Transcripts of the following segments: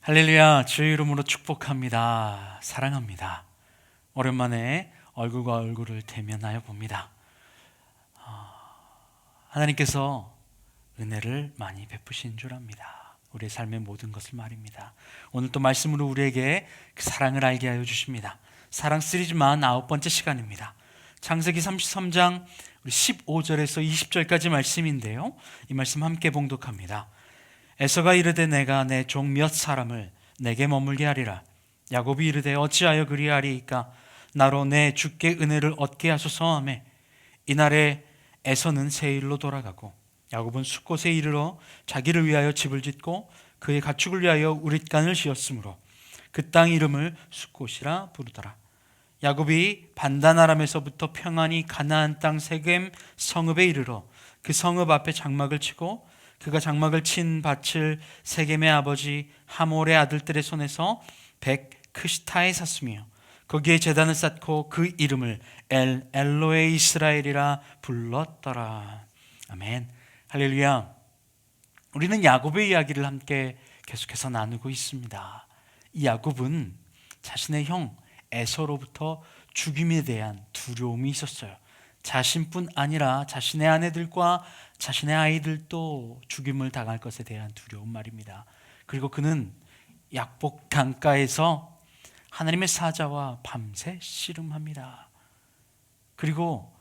할렐루야, 주의 이름으로 축복합니다. 사랑합니다. 오랜만에 얼굴과 얼굴을 대면하여 봅니다. 하나님께서 은혜를 많이 베푸신 줄 압니다. 우리의 삶의 모든 것을 말입니다. 오늘 또 말씀으로 우리에게 그 사랑을 알게 하여 주십니다. 사랑 시리즈 49번째 시간입니다. 창세기 33장 15절에서 20절까지 말씀인데요, 이 말씀 함께 봉독합니다. 에서가 이르되 내가 내 종 몇 사람을 내게 머물게 하리라. 야곱이 이르되 어찌하여 그리하리이까? 나로 내 주께 은혜를 얻게 하소서 하매 이날에 에서는 세일로 돌아가고 야곱은 숫곳에 이르러 자기를 위하여 집을 짓고 그의 가축을 위하여 우릿간을 지었으므로 그 땅 이름을 숫곳이라 부르더라. 야곱이 반단 아람에서부터 평안히 가나안 땅 세겜 성읍에 이르러 그 성읍 앞에 장막을 치고 그가 장막을 친 밭을 세겜의 아버지 하몰의 아들들의 손에서 백 크시타에 샀으며 거기에 제단을 쌓고 그 이름을 엘로에 이스라엘이라 불렀더라. 아멘. 할렐루야. 우리는 야곱의 이야기를 함께 계속해서 나누고 있습니다. 이 야곱은 자신의 형 에서로부터 죽임에 대한 두려움이 있었어요. 자신뿐 아니라 자신의 아내들과 자신의 아이들도 죽임을 당할 것에 대한 두려움 말입니다. 그리고 그는 약복 강가에서 하나님의 사자와 밤새 씨름합니다. 그리고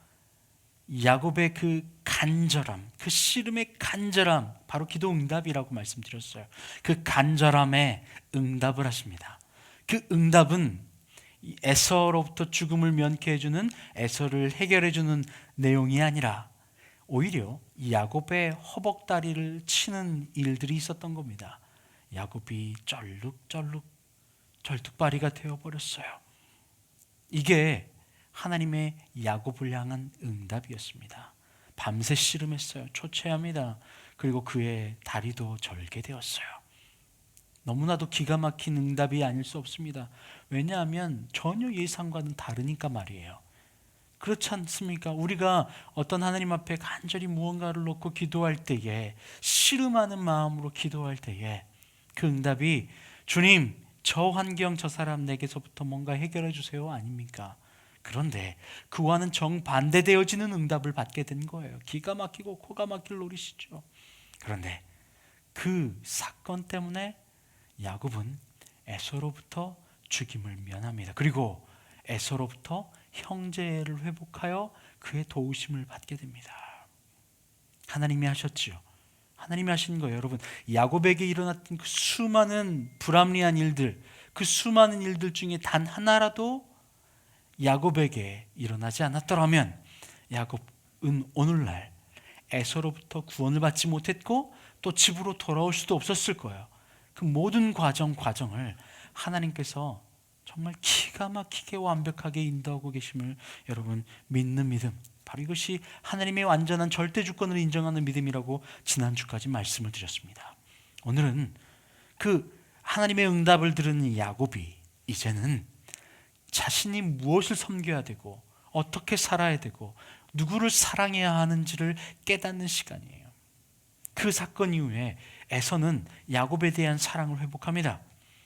야곱의 그 간절함, 그 씨름의 간절함, 바로 기도 응답이라고 말씀드렸어요. 그 간절함에 응답을 하십니다. 그 응답은 에서로부터 죽음을 면케해주는, 에서를 해결해주는 내용이 아니라 오히려 야곱의 허벅다리를 치는 일들이 있었던 겁니다. 야곱이 쩔룩쩔룩 절뚝발이가 되어버렸어요. 이게 하나님의 야곱을 향한 응답이었습니다. 밤새 씨름했어요. 초췌합니다. 그리고 그의 다리도 절개되었어요. 너무나도 기가 막힌 응답이 아닐 수 없습니다. 왜냐하면 전혀 예상과는 다르니까 말이에요. 그렇지 않습니까? 우리가 어떤 하나님 앞에 간절히 무언가를 놓고 기도할 때에, 씨름하는 마음으로 기도할 때에 그 응답이 주님, 저 환경, 저 사람 내게서부터 뭔가 해결해 주세요 아닙니까? 그런데 그와는 정반대되어지는 응답을 받게 된 거예요. 기가 막히고 코가 막힐 노릇이죠. 그런데 그 사건 때문에 야곱은 에서로부터 죽임을 면합니다. 그리고 에서로부터 형제를 회복하여 그의 도우심을 받게 됩니다. 하나님이 하셨지요. 하나님이 하신 거예요. 여러분, 야곱에게 일어났던 그 수많은 불합리한 일들, 그 수많은 일들 중에 단 하나라도 야곱에게 일어나지 않았더라면 야곱은 오늘날 에서로부터 구원을 받지 못했고 또 집으로 돌아올 수도 없었을 거예요. 그 모든 과정을 하나님께서 정말 기가 막히게 완벽하게 인도하고 계심을 여러분 믿는 믿음, 바로 이것이 하나님의 완전한 절대 주권을 인정하는 믿음이라고 지난주까지 말씀을 드렸습니다. 오늘은 그 하나님의 응답을 들은 야곱이 이제는 자신이 무엇을 섬겨야 되고 어떻게 살아야 되고 누구를 사랑해야 하는지를 깨닫는 시간이에요. 그 사건 이후에 에서는 야곱에 대한 사랑을 회복합니다.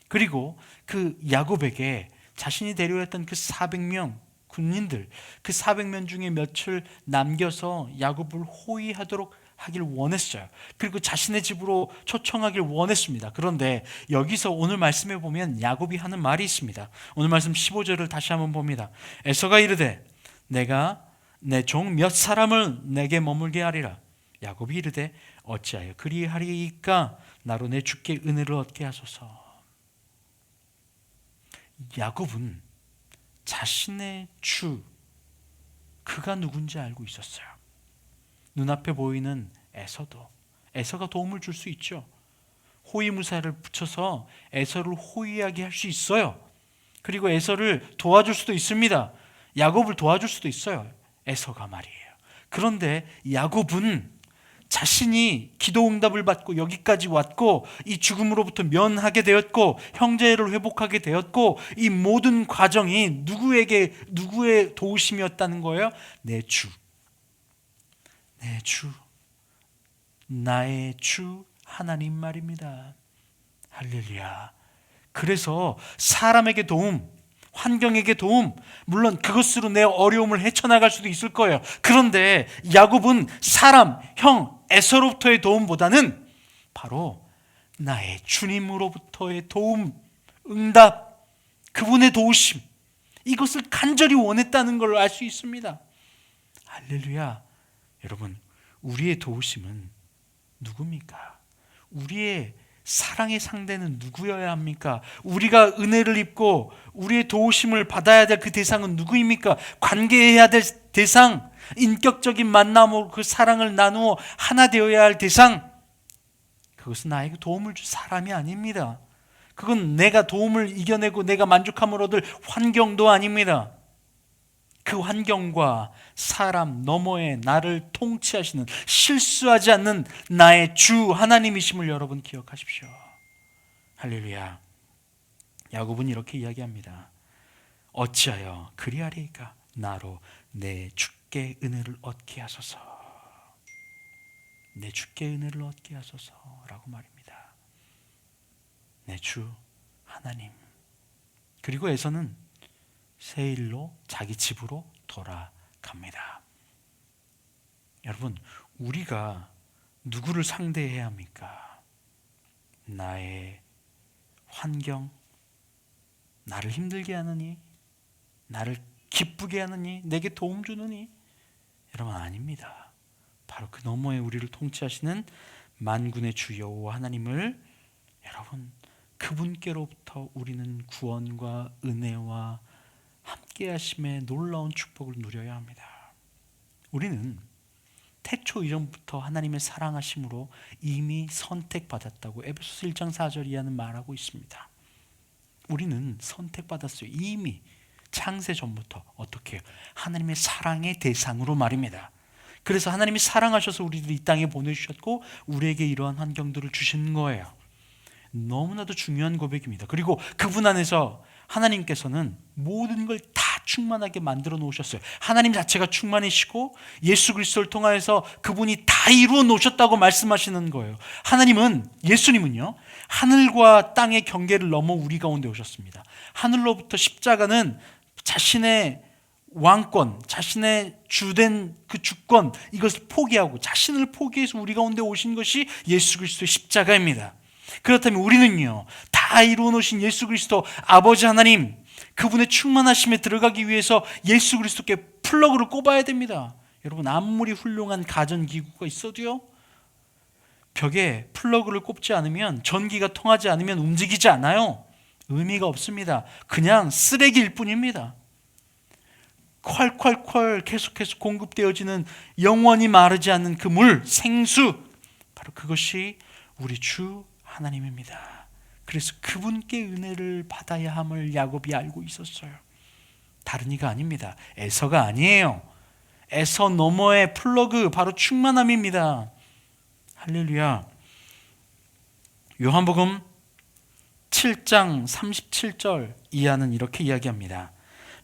그리고 그 야곱에게 자신이 데려왔던 그 400명 군인들, 그 400명 중에 몇을 남겨서 야곱을 호위하도록 하길 원했어요. 그리고 자신의 집으로 초청하길 원했습니다. 그런데 여기서 오늘 말씀에 보면 야곱이 하는 말이 있습니다. 오늘 말씀 15절을 다시 한번 봅니다. 에서가 이르되 내가 내 종 몇 사람을 내게 머물게 하리라. 야곱이 이르되 어찌하여 그리하리이까? 나로 내 주께 은혜를 얻게 하소서. 야곱은 자신의 주, 그가 누군지 알고 있었어요. 눈앞에 보이는 에서가 도움을 줄 수 있죠. 호위무사를 붙여서 에서를 호위하게 할 수 있어요. 그리고 에서를 도와줄 수도 있습니다. 야곱을 도와줄 수도 있어요. 에서가 말이에요. 그런데 야곱은 자신이 기도 응답을 받고 여기까지 왔고 이 죽음으로부터 면하게 되었고 형제를 회복하게 되었고 이 모든 과정이 누구의 도우심이었다는 거예요? 내 주, 나의 주 하나님 말입니다. 할렐루야. 그래서 사람에게 도움, 환경에게 도움, 물론 그것으로 내 어려움을 헤쳐나갈 수도 있을 거예요. 그런데 야곱은 사람, 형, 에서로부터의 도움보다는 바로 나의 주님으로부터의 도움, 응답, 그분의 도우심, 이것을 간절히 원했다는 걸 알 수 있습니다. 할렐루야. 여러분, 우리의 도우심은 누굽니까? 우리의 사랑의 상대는 누구여야 합니까? 우리가 은혜를 입고 우리의 도우심을 받아야 될 그 대상은 누구입니까? 관계해야 될 대상, 인격적인 만남으로 그 사랑을 나누어 하나 되어야 할 대상, 그것은 나에게 도움을 줄 사람이 아닙니다. 그건 내가 도움을 이겨내고 내가 만족함을 얻을 환경도 아닙니다. 그 환경과 사람 너머에 나를 통치하시는, 실수하지 않는 나의 주 하나님이심을 여러분 기억하십시오. 할렐루야. 야곱은 이렇게 이야기합니다. 어찌하여 그리하리이까? 나로 내 주께 은혜를 얻게 하소서. 내 주께 은혜를 얻게 하소서라고 말입니다. 내 주 하나님. 그리고 에서는 세일로 자기 집으로 돌아갑니다. 여러분, 우리가 누구를 상대해야 합니까? 나의 환경, 나를 힘들게 하느니, 나를 기쁘게 하느니, 내게 도움 주느니? 여러분, 아닙니다. 바로 그 너머에 우리를 통치하시는 만군의 주 여호와 하나님을, 여러분, 그분께로부터 우리는 구원과 은혜와 함께 하심의 놀라운 축복을 누려야 합니다. 우리는 태초 이전부터 하나님의 사랑하심으로 이미 선택받았다고 에베소서 1장 4절 이하는 말하고 있습니다. 우리는 선택받았어요. 이미 창세 전부터. 어떻게 해요? 하나님의 사랑의 대상으로 말입니다. 그래서 하나님이 사랑하셔서 우리를 이 땅에 보내주셨고 우리에게 이러한 환경들을 주신 거예요. 너무나도 중요한 고백입니다. 그리고 그분 안에서 하나님께서는 모든 걸 다 충만하게 만들어 놓으셨어요. 하나님 자체가 충만이시고 예수 그리스도를 통하여서 그분이 다 이루어 놓으셨다고 말씀하시는 거예요. 예수님은요, 하늘과 땅의 경계를 넘어 우리 가운데 오셨습니다. 하늘로부터 십자가는 자신의 왕권, 자신의 주된 그 주권, 이것을 포기하고 자신을 포기해서 우리 가운데 오신 것이 예수 그리스도의 십자가입니다. 그렇다면 우리는요, 다 이루어 놓으신 예수 그리스도 아버지 하나님, 그분의 충만하심에 들어가기 위해서 예수 그리스도께 플러그를 꼽아야 됩니다. 여러분, 아무리 훌륭한 가전기구가 있어도요, 벽에 플러그를 꼽지 않으면, 전기가 통하지 않으면 움직이지 않아요. 의미가 없습니다. 그냥 쓰레기일 뿐입니다. 콸콸콸 계속해서 공급되어지는 영원히 마르지 않는 그 물, 생수, 바로 그것이 우리 주 하나님입니다. 그래서 그분께 은혜를 받아야 함을 야곱이 알고 있었어요. 다른 이가 아닙니다. 에서가 아니에요. 에서 너머의 플러그, 바로 충만함입니다. 할렐루야. 요한복음 7장 37절 이하는 이렇게 이야기합니다.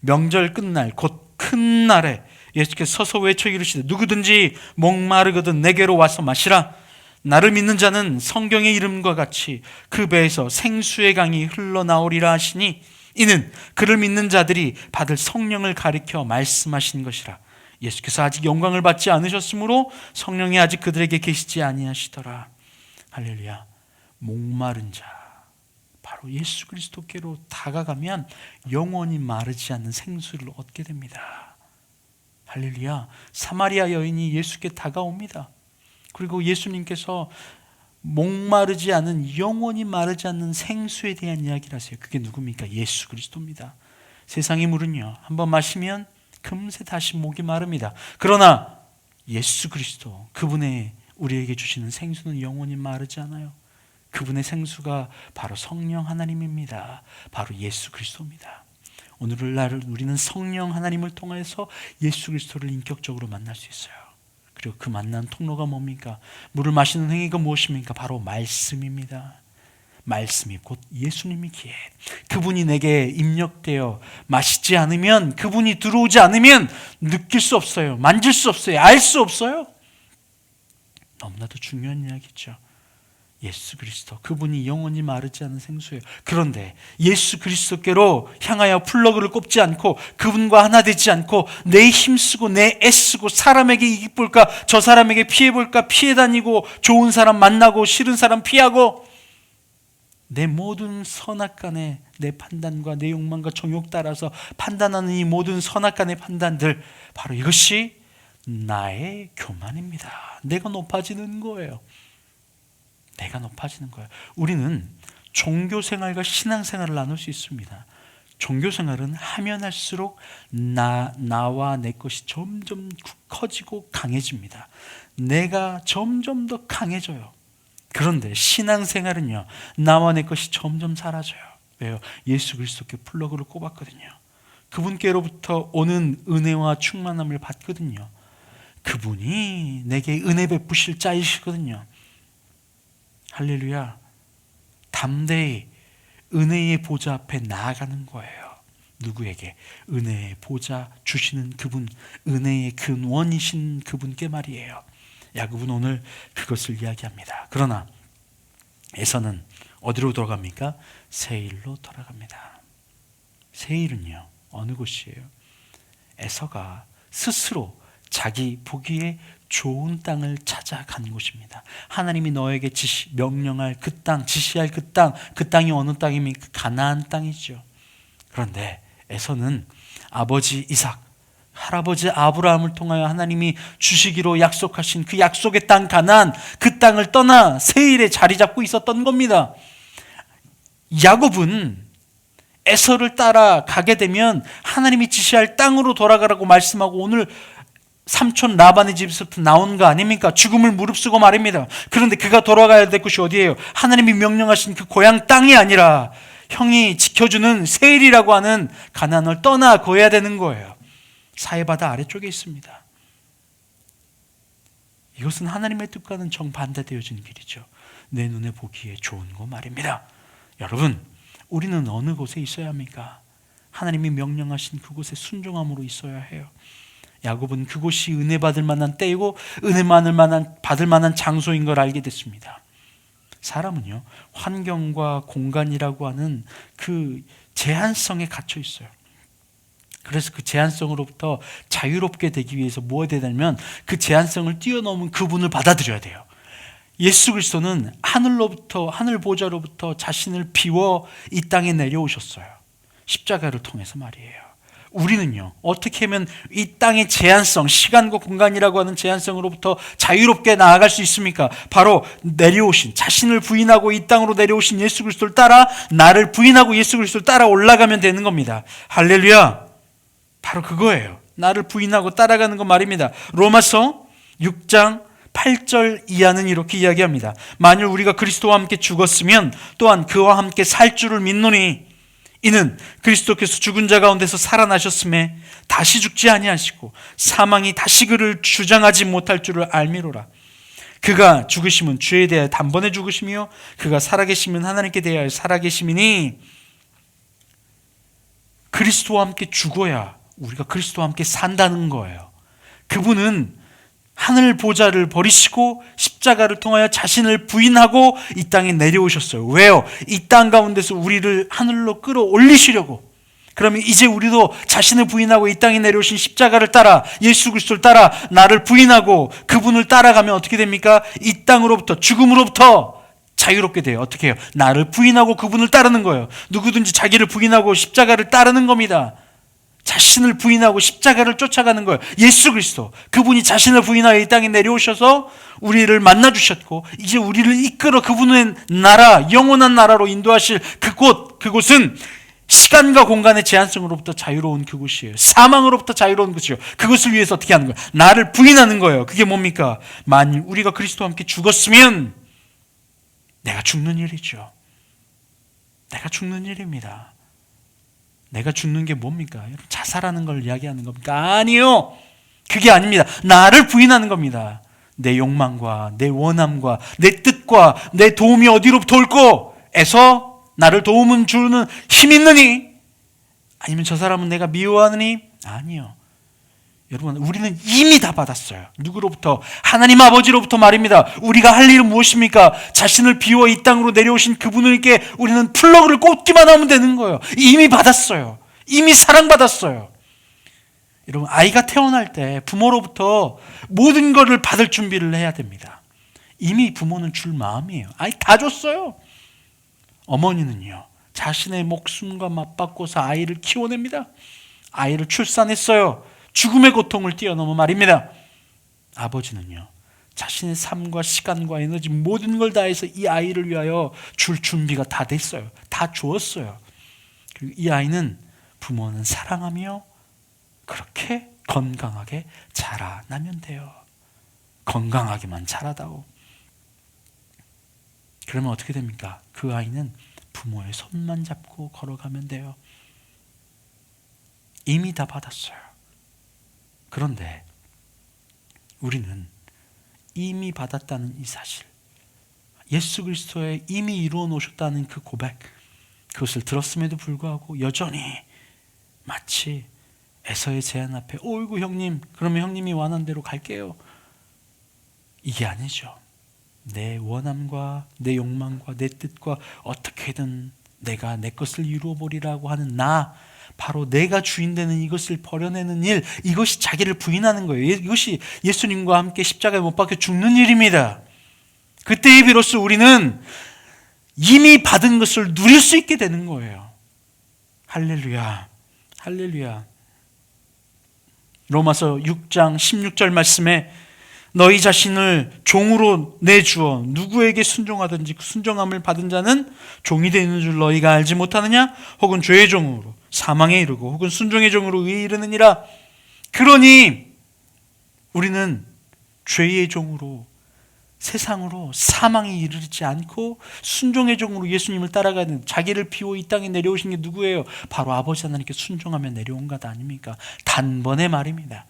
명절 끝날 곧 큰 날에 예수께서 서서 외쳐 이르시되 누구든지 목마르거든 내게로 와서 마시라. 나를 믿는 자는 성경의 이름과 같이 그 배에서 생수의 강이 흘러나오리라 하시니 이는 그를 믿는 자들이 받을 성령을 가리켜 말씀하신 것이라. 예수께서 아직 영광을 받지 않으셨으므로 성령이 아직 그들에게 계시지 아니하시더라. 할렐루야. 목마른 자, 바로 예수 그리스도께로 다가가면 영원히 마르지 않는 생수를 얻게 됩니다. 할렐루야. 사마리아 여인이 예수께 다가옵니다. 그리고 예수님께서 목마르지 않은, 영원히 마르지 않는 생수에 대한 이야기를 하세요. 그게 누굽니까? 예수 그리스도입니다. 세상의 물은요, 한번 마시면 금세 다시 목이 마릅니다. 그러나 예수 그리스도, 그분의 우리에게 주시는 생수는 영원히 마르지 않아요. 그분의 생수가 바로 성령 하나님입니다. 바로 예수 그리스도입니다. 오늘날 우리는 성령 하나님을 통해서 예수 그리스도를 인격적으로 만날 수 있어요. 그리고 그 만난 통로가 뭡니까? 물을 마시는 행위가 무엇입니까? 바로 말씀입니다. 말씀이 곧 예수님이기에 그분이 내게 입력되어 마시지 않으면, 그분이 들어오지 않으면 느낄 수 없어요. 만질 수 없어요. 알 수 없어요. 너무나도 중요한 이야기죠. 예수 그리스도, 그분이 영원히 마르지 않은 생수예요. 그런데 예수 그리스도께로 향하여 플러그를 꼽지 않고 그분과 하나 되지 않고 내 힘쓰고 내 애쓰고 사람에게 이익 볼까 저 사람에게 피해 볼까 피해 다니고 좋은 사람 만나고 싫은 사람 피하고 내 모든 선악간에 내 판단과 내 욕망과 정욕 따라서 판단하는 이 모든 선악간의 판단들, 바로 이것이 나의 교만입니다. 내가 높아지는 거예요. 내가 높아지는 거예요. 우리는 종교생활과 신앙생활을 나눌 수 있습니다. 종교생활은 하면 할수록 나와 내 것이 점점 커지고 강해집니다. 내가 점점 더 강해져요. 그런데 신앙생활은요, 나와 내 것이 점점 사라져요. 왜요? 예수 그리스도께 플러그를 꼽았거든요. 그분께로부터 오는 은혜와 충만함을 받거든요. 그분이 내게 은혜 베푸실 자이시거든요. 할렐루야. 담대히 은혜의 보좌 앞에 나아가는 거예요. 누구에게? 은혜의 보좌 주시는 그분, 은혜의 근원이신 그분께 말이에요. 야곱은 오늘 그것을 이야기합니다. 그러나 에서는 어디로 돌아갑니까? 세일로 돌아갑니다. 세일은요, 어느 곳이에요? 에서가 스스로 자기 보기에 좋은 땅을 찾아가는 곳입니다. 하나님이 너에게 명령할 그 땅, 지시할 그 땅이 어느 땅입니까? 가나안 땅이죠. 그런데 에서는 아버지 이삭, 할아버지 아브라함을 통하여 하나님이 주시기로 약속하신 그 약속의 땅 가나안, 그 땅을 떠나 세일에 자리 잡고 있었던 겁니다. 야곱은 에서를 따라 가게 되면 하나님이 지시할 땅으로 돌아가라고 말씀하고 오늘 삼촌 라반의 집에서부터 나온 거 아닙니까? 죽음을 무릅쓰고 말입니다. 그런데 그가 돌아가야 될 곳이 어디예요? 하나님이 명령하신 그 고향 땅이 아니라 형이 지켜주는 세일이라고 하는 가나안을 떠나 거해야 되는 거예요. 사해바다 아래쪽에 있습니다. 이것은 하나님의 뜻과는 정반대되어진 길이죠. 내 눈에 보기에 좋은 거 말입니다. 여러분, 우리는 어느 곳에 있어야 합니까? 하나님이 명령하신 그곳에 순종함으로 있어야 해요. 야곱은 그곳이 은혜 받을 만한 때이고 받을 만한 장소인 걸 알게 됐습니다. 사람은요, 환경과 공간이라고 하는 그 제한성에 갇혀 있어요. 그래서 그 제한성으로부터 자유롭게 되기 위해서 뭐가 되냐면 그 제한성을 뛰어넘은 그분을 받아들여야 돼요. 예수 그리스도는 하늘 보좌로부터 자신을 비워 이 땅에 내려오셨어요. 십자가를 통해서 말이에요. 우리는요, 어떻게 하면 이 땅의 제한성, 시간과 공간이라고 하는 제한성으로부터 자유롭게 나아갈 수 있습니까? 바로 내려오신, 자신을 부인하고 이 땅으로 내려오신 예수 그리스도를 따라 나를 부인하고 예수 그리스도를 따라 올라가면 되는 겁니다. 할렐루야. 바로 그거예요. 나를 부인하고 따라가는 거 말입니다. 로마서 6장 8절 이하는 이렇게 이야기합니다. 만일 우리가 그리스도와 함께 죽었으면 또한 그와 함께 살 줄을 믿노니 이는 그리스도께서 죽은 자 가운데서 살아나셨음에 다시 죽지 아니하시고 사망이 다시 그를 주장하지 못할 줄을 알미로라. 그가 죽으심은 죄에 대하여 단번에 죽으심이요 그가 살아계시면 하나님께 대하여 살아계심이니, 그리스도와 함께 죽어야 우리가 그리스도와 함께 산다는 거예요. 그분은 하늘 보좌를 버리시고 십자가를 통하여 자신을 부인하고 이 땅에 내려오셨어요. 왜요? 이 땅 가운데서 우리를 하늘로 끌어올리시려고. 그러면 이제 우리도 자신을 부인하고 이 땅에 내려오신 십자가를 따라 예수 그리스도를 따라 나를 부인하고 그분을 따라가면 어떻게 됩니까? 이 땅으로부터, 죽음으로부터 자유롭게 돼요. 어떻게 해요? 나를 부인하고 그분을 따르는 거예요. 누구든지 자기를 부인하고 십자가를 따르는 겁니다. 자신을 부인하고 십자가를 쫓아가는 거예요. 예수 그리스도, 그분이 자신을 부인하여 이 땅에 내려오셔서 우리를 만나주셨고 이제 우리를 이끌어 그분의 나라, 영원한 나라로 인도하실 그곳은 시간과 공간의 제한성으로부터 자유로운 그곳이에요. 사망으로부터 자유로운 곳이에요. 그것을 위해서 어떻게 하는 거예요? 나를 부인하는 거예요. 그게 뭡니까? 만일 우리가 그리스도와 함께 죽었으면 내가 죽는 일이죠. 내가 죽는 일입니다. 내가 죽는 게 뭡니까? 자살하는 걸 이야기하는 겁니까? 아니요. 그게 아닙니다. 나를 부인하는 겁니다. 내 욕망과 내 원함과 내 뜻과 내 도움이 어디로부터 올고 에서 나를 도움은 주는 힘 있느니? 아니면 저 사람은 내가 미워하느니? 아니요. 여러분, 우리는 이미 다 받았어요. 누구로부터? 하나님 아버지로부터 말입니다. 우리가 할 일은 무엇입니까? 자신을 비워 이 땅으로 내려오신 그분에게 우리는 플러그를 꽂기만 하면 되는 거예요. 이미 받았어요. 이미 사랑받았어요. 여러분, 아이가 태어날 때 부모로부터 모든 것을 받을 준비를 해야 됩니다. 이미 부모는 줄 마음이에요. 아이 다 줬어요. 어머니는요, 자신의 목숨과 맞바꿔서 아이를 키워냅니다. 아이를 출산했어요. 죽음의 고통을 뛰어넘어 말입니다. 아버지는요, 자신의 삶과 시간과 에너지 모든 걸 다해서 이 아이를 위하여 줄 준비가 다 됐어요. 다 주었어요. 그리고 이 아이는 부모는 사랑하며 그렇게 건강하게 자라나면 돼요. 건강하게만 자라다오. 그러면 어떻게 됩니까? 그 아이는 부모의 손만 잡고 걸어가면 돼요. 이미 다 받았어요. 그런데 우리는 이미 받았다는 이 사실, 예수 그리스도에 이미 이루어 놓으셨다는 그 고백, 그것을 들었음에도 불구하고 여전히 마치 에서의 제안 앞에 어이구 형님, 그러면 형님이 원하는 대로 갈게요, 이게 아니죠. 내 원함과 내 욕망과 내 뜻과 어떻게든 내가 내 것을 이루어 보리라고 하는 바로 내가 주인 되는 이것을 버려내는 일, 이것이 자기를 부인하는 거예요. 이것이 예수님과 함께 십자가에 못 박혀 죽는 일입니다. 그때에 비로소 우리는 이미 받은 것을 누릴 수 있게 되는 거예요. 할렐루야, 할렐루야. 로마서 6장 16절 말씀에 너희 자신을 종으로 내주어 누구에게 순종하든지 그 순종함을 받은 자는 종이 되는 줄 너희가 알지 못하느냐? 혹은 죄의 종으로 사망에 이르고 혹은 순종의 종으로 의에 이르느니라. 그러니 우리는 죄의 종으로 세상으로 사망에 이르지 않고 순종의 종으로 예수님을 따라가는, 자기를 비워 이 땅에 내려오신 게 누구예요? 바로 아버지 하나님께 순종하며 내려온 것 아닙니까? 단번에 말입니다.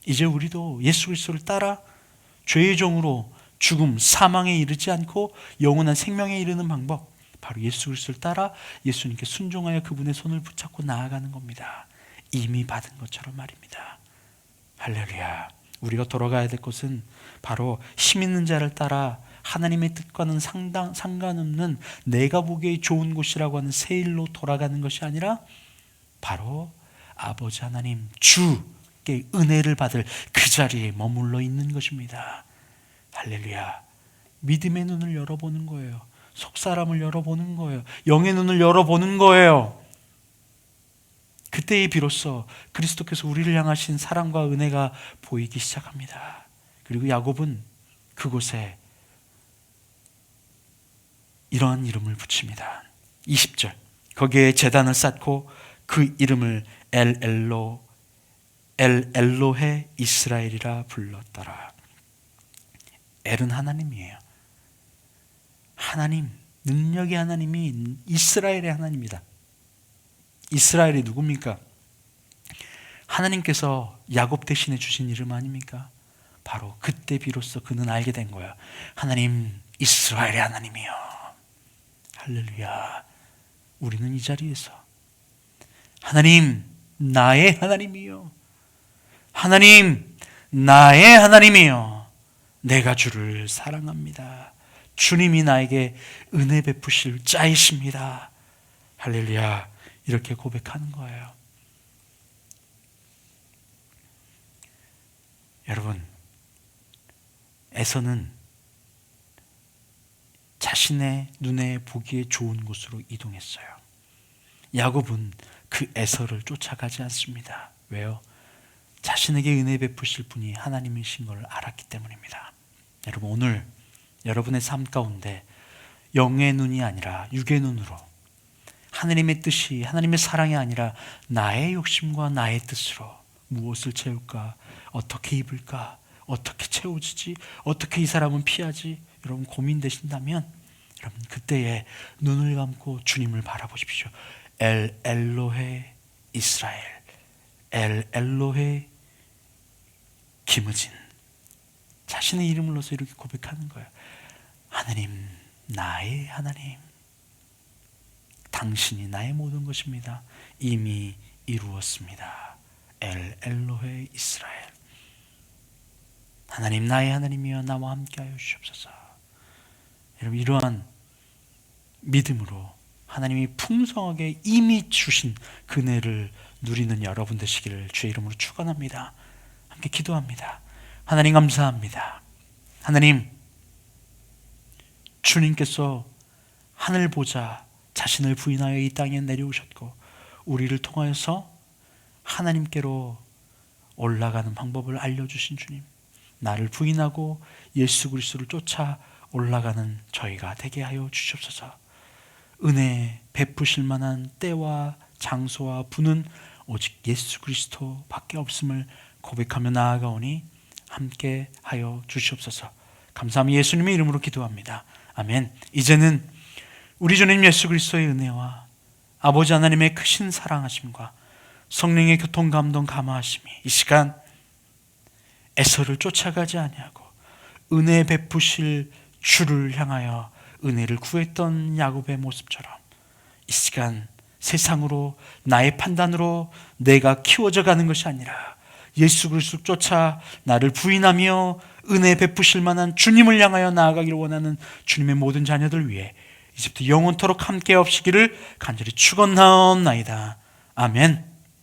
이제 우리도 예수 그리스도를 따라 죄의 종으로 죽음, 사망에 이르지 않고 영원한 생명에 이르는 방법, 바로 예수 그리스도를 따라 예수님께 순종하여 그분의 손을 붙잡고 나아가는 겁니다. 이미 받은 것처럼 말입니다. 할렐루야. 우리가 돌아가야 될 곳은 바로 힘 있는 자를 따라 하나님의 뜻과는 상관없는 내가 보기에 좋은 곳이라고 하는 새 일로 돌아가는 것이 아니라 바로 아버지 하나님 주께 은혜를 받을 그 자리에 머물러 있는 것입니다. 할렐루야. 믿음의 눈을 열어보는 거예요. 속사람을 열어보는 거예요. 영의 눈을 열어보는 거예요. 그때에 비로소 그리스도께서 우리를 향하신 사랑과 은혜가 보이기 시작합니다. 그리고 야곱은 그곳에 이러한 이름을 붙입니다. 20절, 거기에 제단을 쌓고 그 이름을 엘로헤 이스라엘이라 불렀더라. 엘은 하나님이에요. 하나님, 능력의 하나님이 이스라엘의 하나님이다. 이스라엘이 누굽니까? 하나님께서 야곱 대신에 주신 이름 아닙니까? 바로 그때 비로소 그는 알게 된 거야. 하나님, 이스라엘의 하나님이요. 할렐루야. 우리는 이 자리에서 하나님, 나의 하나님이요. 하나님, 나의 하나님이요. 내가 주를 사랑합니다. 주님이 나에게 은혜 베푸실 자이십니다. 할렐루야. 이렇게 고백하는 거예요. 여러분, 에서는 자신의 눈에 보기에 좋은 곳으로 이동했어요. 야곱은 그 에서를 쫓아가지 않습니다. 왜요? 자신에게 은혜 베푸실 분이 하나님이신 걸 알았기 때문입니다. 여러분, 오늘 여러분의 삶 가운데 영의 눈이 아니라 육의 눈으로 하나님의 뜻이, 하나님의 사랑이 아니라 나의 욕심과 나의 뜻으로 무엇을 채울까? 어떻게 입을까? 어떻게 채워지지? 어떻게 이 사람은 피하지? 여러분 고민되신다면 여러분 그때에 눈을 감고 주님을 바라보십시오. 엘로헤 이스라엘, 엘로헤 김우진. 자신의 이름을 넣어서 이렇게 고백하는 거예요. 하나님, 나의 하나님, 당신이 나의 모든 것입니다. 이미 이루었습니다. 엘 엘로헤 이스라엘. 하나님 나의 하나님이여 나와 함께하여 주시옵소서. 여러분 이러한 믿음으로 하나님이 풍성하게 이미 주신 그 은혜를 누리는 여러분 되시기를 주의 이름으로 축원합니다. 함께 기도합니다. 하나님 감사합니다. 하나님 주님께서 하늘 보자 자신을 부인하여 이 땅에 내려오셨고 우리를 통하여서 하나님께로 올라가는 방법을 알려주신 주님, 나를 부인하고 예수 그리스도를 쫓아 올라가는 저희가 되게 하여 주시옵소서. 은혜 베푸실 만한 때와 장소와 분은 오직 예수 그리스도 밖에 없음을 고백하며 나아가오니 함께 하여 주시옵소서. 감사함이 예수님의 이름으로 기도합니다. 아멘. 이제는 우리 주님 예수 그리스도의 은혜와 아버지 하나님의 크신 사랑하심과 성령의 교통 감동 감화하심이 이 시간 에서를 쫓아가지 아니하고 은혜 베푸실 주를 향하여 은혜를 구했던 야곱의 모습처럼 이 시간 세상으로 나의 판단으로 내가 키워져 가는 것이 아니라 예수 그리스도 쫓아 나를 부인하며 은혜 베푸실 만한 주님을 향하여 나아가기를 원하는 주님의 모든 자녀들 위해 이제부터 영원토록 함께 없시기를 간절히 축원하옵나이다. 아멘.